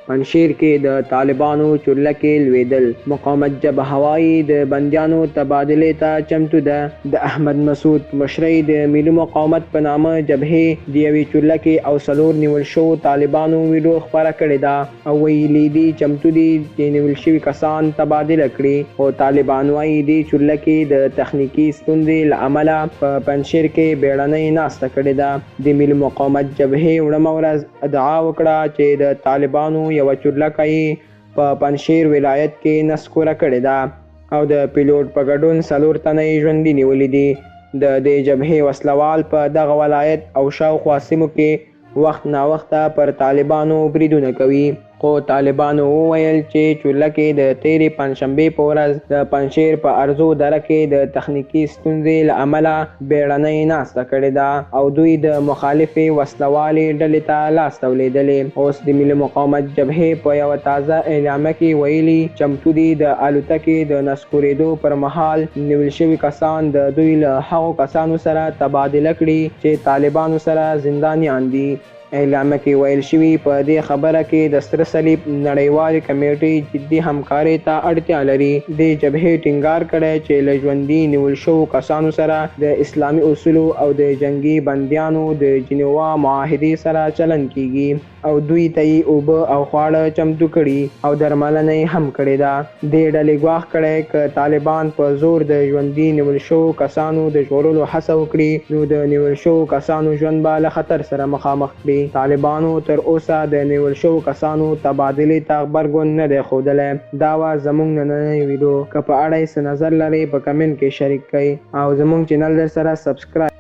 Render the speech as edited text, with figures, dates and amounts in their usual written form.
پنشیر کې د طالبانو چورلکې لوېدل. مقاومت جبهه هوایي د بندیانو تبادلې ته چمتو ده. د احمد مسعود مشرۍ د ملي مقاومت په نامه جبهې د یوې چورلکې او 4 نیول شوو طالبانو ویډیو خپره کړې ده او ویلي دي چمتو دي چې نیول شوي کسان تبادله کړي. خو طالبان وایي دې چورلکې د تخنیکي ستونزې له امله په پنشیر کې بیړنۍ ناسته کړې ده. د ملي مقاومت جبهې وړمه ورځ ادعا وکړه چې د طالبانو یوه چورلکه یې په پنشیر ولایت کې نسکوره کړې ده او د پیلوټ په ګډون 4 تنه یې ژوندي نیولي دي. د دې جبهې وسلوال په دغه ولایت او شاوخوا سیمو کې وخت ناوخته پر طالبانو بریدونه کوي. خو طالبانو وویل چې چورلکې د تېرې پنجشنبې په ورځ د پنشیر په ارزو دره کې د تخنیکي ستونزې له امله بیړنۍ ناسته کړې ده او دوی د مخالفې وسلوالې ډلې ته لاس تولیدلې. اوس د ملي مقاومت جبهې په یوه تازه اعلامیه کې ویلي چمتو دي د الوتکې د نسکورېدو پر مهال نیول شوي کسان د دوی له هغو کسانو سره تبادله کړي چې طالبانو سره زندانیان دي. اعلامیه کې ویل شوي په دې خبره کې د سره صلیب نړیوالې کمیټې جدي همکارۍ ته اړتیا لري. د جبهې ټینګار کړی چې له ژوندي نیول شوو کسانو سره د اسلامي اصولو او د جنگي بندیانو د جنیوا معاهدې سره چلند کیږي او دوی ته یې اوبه او خواړه چمتو کړي او درملنه یې هم کړې ده. دې ډلې ګواښ کړی که طالبان په زور د ژوندي نیول شوو کسانو د ژغورلو هڅه وکړي نو د نیول شوو کسانو ژوند به له خطر سره مخامخ کړي. طالبانو تر اوسه د نیول شوو کسانو تبادلې ته غبرګون نه دی ښودلی. دا وه زموږ نننۍ ویډیو. که په اړه یې څه نظر لرئ په کمنټ کې شریک کړئ او زموږ چینل در سره سبسکرایب